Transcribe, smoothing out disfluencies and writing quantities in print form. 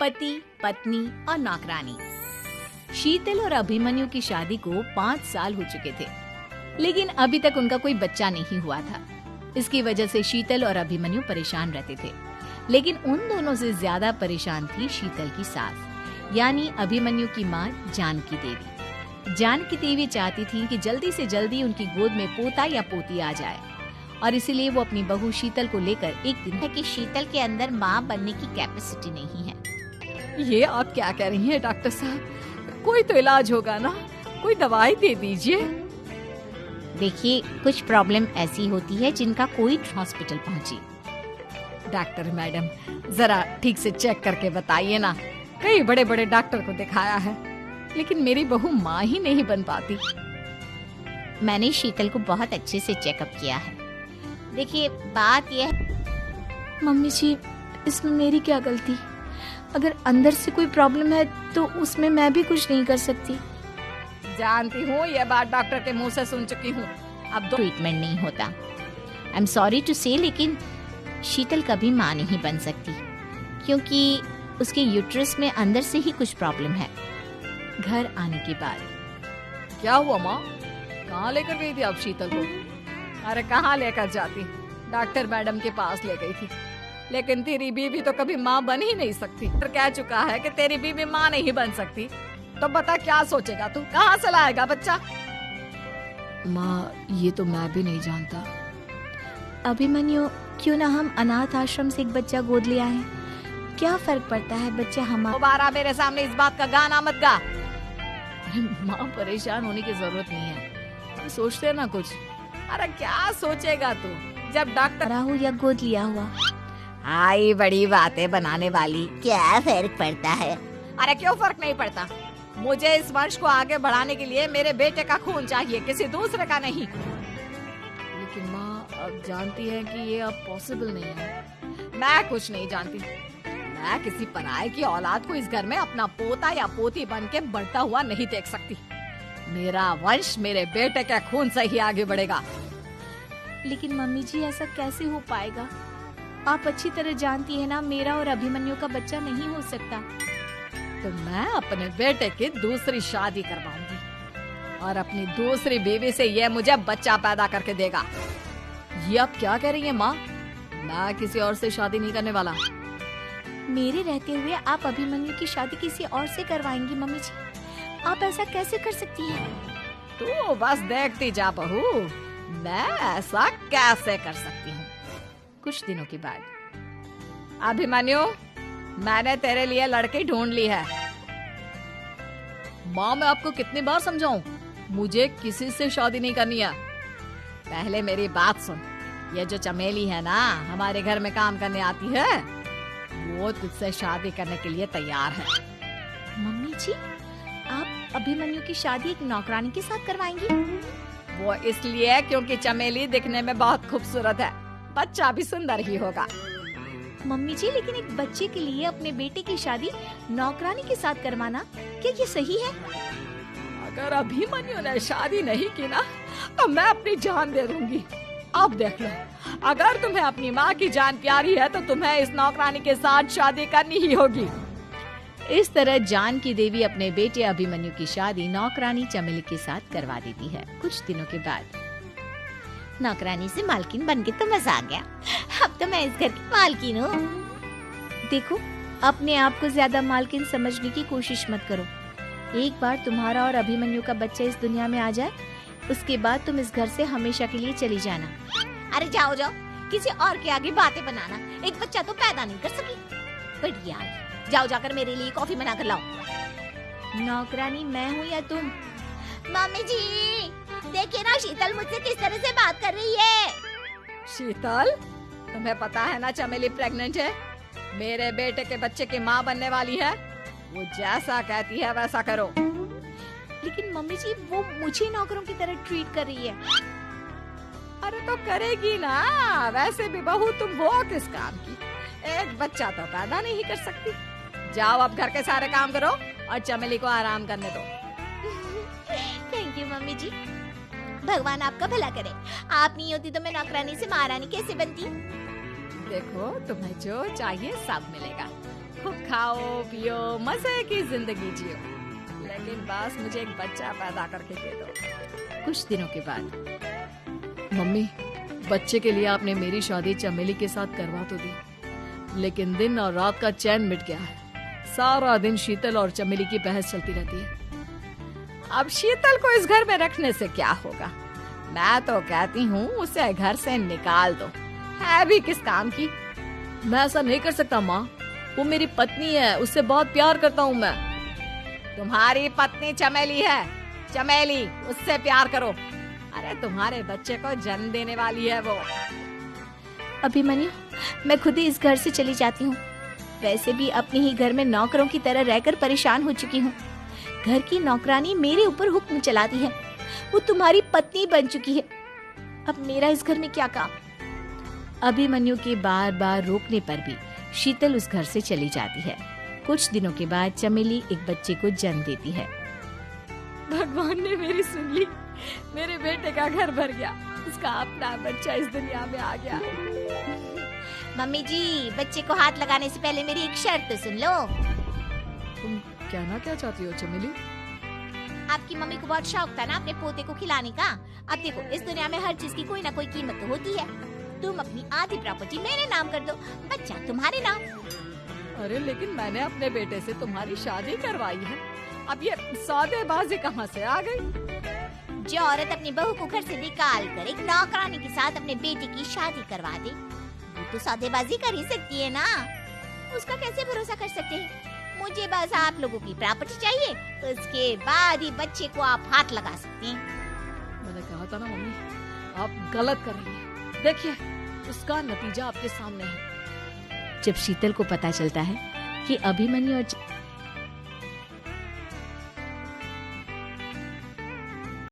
पति, पत्नी और नौकरानी। शीतल और अभिमन्यु की शादी को 5 साल हो चुके थे, लेकिन अभी तक उनका कोई बच्चा नहीं हुआ था। इसकी वजह से शीतल और अभिमन्यु परेशान रहते थे, लेकिन उन दोनों से ज्यादा परेशान थी शीतल की सास, यानी अभिमन्यु की माँ जानकी देवी। जानकी देवी चाहती थी कि जल्दी से जल्दी उनकी गोद में पोता या पोती आ जाए, और इसीलिए वो अपनी बहू शीतल को लेकर एक दिन है कि शीतल के अंदर माँ बनने की कैपेसिटी नहीं है। ये आप क्या कह रही हैं डॉक्टर साहब? कोई तो इलाज होगा ना, कोई दवाई दे दीजिए। देखिए, कुछ प्रॉब्लम ऐसी होती है जिनका कोई हॉस्पिटल पहुँची। डॉक्टर मैडम, जरा ठीक से चेक करके बताइए ना। कई बड़े बड़े डॉक्टर को दिखाया है, लेकिन मेरी बहू माँ ही नहीं बन पाती। मैंने शीतल को बहुत अच्छे से चेकअप किया है। देखिए, बात यह है। मम्मी जी, इसमें मेरी क्या गलती? अगर अंदर से कोई प्रॉब्लम है तो उसमें मैं भी कुछ नहीं कर सकती। जानती हूँ, ये बात डॉक्टर के मुंह से सुन चुकी हूँ। अब ट्रीटमेंट नहीं होता। आई एम सॉरी टू से, लेकिन शीतल कभी माँ नहीं बन सकती, क्योंकि उसके यूट्रस में अंदर से ही कुछ प्रॉब्लम है। घर आने के बाद क्या हुआ माँ? कहाँ लेकर गई थी आप शीतल को? अरे कहाँ लेकर जाती, डॉक्टर मैडम के पास ले गई थी। लेकिन तेरी बीवी तो कभी माँ बन ही नहीं सकती। तो कह चुका है कि तेरी बीवी माँ नहीं बन सकती, तो बता क्या सोचेगा तू? कहाँ से लाएगा बच्चा? माँ, ये तो मैं भी नहीं जानता। अभिमन्यु, क्यों ना हम अनाथ आश्रम से एक बच्चा गोद ले आए? क्या फर्क पड़ता है, बच्चा हमारा। दोबारा मेरे सामने इस बात का गाना मत गा। माँ, परेशान होने की जरूरत नहीं है, सोचते हैं ना कुछ। अरे क्या सोचेगा तू जब डॉक्टर हो या गोद लिया हुआ? आई बड़ी बातें बनाने वाली। क्या फर्क पड़ता है? अरे क्यों फर्क नहीं पड़ता? मुझे इस वंश को आगे बढ़ाने के लिए मेरे बेटे का खून चाहिए, किसी दूसरे का नहीं। लेकिन माँ, अब जानती है कि ये अब पॉसिबल नहीं है। मैं कुछ नहीं जानती। मैं किसी पराये की औलाद को इस घर में अपना पोता या पोती बन के बढ़ता हुआ नहीं देख सकती। मेरा वंश मेरे बेटे के खून से ही आगे बढ़ेगा। लेकिन मम्मी जी, ऐसा कैसे हो पाएगा? आप अच्छी तरह जानती है ना, मेरा और अभिमन्यु का बच्चा नहीं हो सकता। तो मैं अपने बेटे की दूसरी शादी करवाऊंगी और अपनी दूसरी बीवी से ये मुझे बच्चा पैदा करके देगा। ये आप क्या कह रही हैं माँ? मैं किसी और से शादी नहीं करने वाला। मेरे रहते हुए आप अभिमन्यु की शादी किसी और से करवाएंगी? मम्मी जी, आप ऐसा कैसे कर सकती हैं? तू बस देखती जा बहू, मैं ऐसा कैसे कर सकती हूँ। कुछ दिनों के बाद, अभिमन्यु, मैंने तेरे लिए लड़की ढूंढ ली है। माँ, मैं आपको कितनी बार समझाऊं, मुझे किसी से शादी नहीं करनी है। पहले मेरी बात सुन। ये जो चमेली है ना, हमारे घर में काम करने आती है, वो तुझसे शादी करने के लिए तैयार है। मम्मी जी, आप अभिमन्यु की शादी एक नौकरानी के साथ करवाएंगी? वो इसलिए क्योंकि चमेली दिखने में बहुत खूबसूरत है, बच्चा भी सुंदर ही होगा। मम्मी जी, लेकिन एक बच्चे के लिए अपने बेटे की शादी नौकरानी के साथ करवाना, क्या ये सही है? अगर अभिमन्यु ने शादी नहीं की ना, तो मैं अपनी जान दे दूंगी। अब देख लो, अगर तुम्हें अपनी माँ की जान प्यारी है तो तुम्हें इस नौकरानी के साथ शादी करनी ही होगी। इस तरह जानकी देवी अपने बेटे अभिमन्यु की शादी नौकरानी चमेली के साथ करवा देती है। कुछ दिनों के बाद, नौकरानी से मालकिन बन के तो मजा आ गया। अब तो मैं इस घर की मालकिन हूँ। देखो, अपने आप को ज्यादा मालकिन समझने की कोशिश मत करो। एक बार तुम्हारा और अभिमन्यु का बच्चा इस दुनिया में आ जाए, उसके बाद तुम इस घर से हमेशा के लिए चली जाना। अरे जाओ जाओ, किसी और के आगे बातें बनाना। एक बच्चा तो पैदा नहीं कर सकी। बढ़िया, जाओ जाकर मेरे लिए कॉफी बना कर लाओ। नौकरानी मैं हूँ या तुम? मम्मी जी, देखिए ना, शीतल मुझसे किस तरह से बात कर रही है। शीतल, तुम्हें पता है ना चमेली प्रेग्नेंट है, मेरे बेटे के बच्चे की माँ बनने वाली है। वो जैसा कहती है वैसा करो। लेकिन मम्मी जी, वो मुझे नौकरों की तरह ट्रीट कर रही है। अरे तो करेगी ना, वैसे भी बहू तुम हो किस काम की? एक बच्चा तो पैदा नहीं कर सकती। जाओ अब घर के सारे काम करो और चमेली को आराम करने दो। थैंक यू मम्मी जी, भगवान आपका भला करे। आप नहीं होती तो मैं नौकरानी से महारानी कैसे बनती? देखो, तुम्हें जो चाहिए सब मिलेगा। खूब खाओ पियो, मजे की जिंदगी जियो, लेकिन बस मुझे एक बच्चा पैदा करके दे दो। कुछ दिनों के बाद, मम्मी बच्चे के लिए आपने मेरी शादी चमेली के साथ करवा तो दी, लेकिन दिन और रात का चैन मिट गया है। सारा दिन शीतल और चमेली की बहस चलती रहती है। अब शीतल को इस घर में रखने से क्या होगा? मैं तो कहती हूँ उसे घर से निकाल दो, है भी किस काम की। मैं ऐसा नहीं कर सकता माँ, वो मेरी पत्नी है, उससे बहुत प्यार करता हूँ मैं। तुम्हारी पत्नी चमेली है, चमेली उससे प्यार करो। अरे तुम्हारे बच्चे को जन्म देने वाली है वो। अभिमन्यु, मैं खुद ही इस घर से चली जाती हूँ। वैसे भी अपने ही घर में नौकरों की तरह रहकर परेशान हो चुकी हूँ। घर की नौकरानी मेरे ऊपर हुक्म चलाती है, वो तुम्हारी पत्नी बन चुकी है। अब मेरा इस घर में क्या काम? अभिमन्यु के बार बार रोकने पर भी शीतल उस घर से चली जाती है। कुछ दिनों के बाद चमेली एक बच्चे को जन्म देती है। भगवान ने मेरी सुन ली, मेरे बेटे का घर भर गया, उसका अपना बच्चा इस दुनिया में आ गया। मम्मी जी, बच्चे को हाथ लगाने से पहले मेरी एक शर्त तो सुन लो। तुम कहना क्या चाहती हो चमेली? आपकी मम्मी को बहुत शौक था ना अपने पोते को खिलाने का। अब देखो, इस दुनिया में हर चीज की कोई ना कोई कीमत तो होती है। तुम अपनी आधी प्रॉपर्टी मेरे नाम कर दो, बच्चा तुम्हारे नाम। अरे लेकिन मैंने अपने बेटे से तुम्हारी शादी करवाई है, अब ये सौदेबाजी कहाँ से आ गई? जो औरत अपनी बहू को घर से निकाल कर एक नौकरानी के साथ अपने बेटे की शादी करवा दे, वो तो सौदेबाजी कर ही सकती है ना। उसका कैसे भरोसा कर सकते हैं? मुझे बस आप लोगों की प्रॉपर्टी चाहिए, उसके बाद ही बच्चे को आप हाथ लगा सकते हैं। मैंने कहा था ना मम्मी, आप गलत कर रही हैं। देखिए, उसका नतीजा आपके सामने है। जब शीतल को पता चलता है कि अभिमन्यु और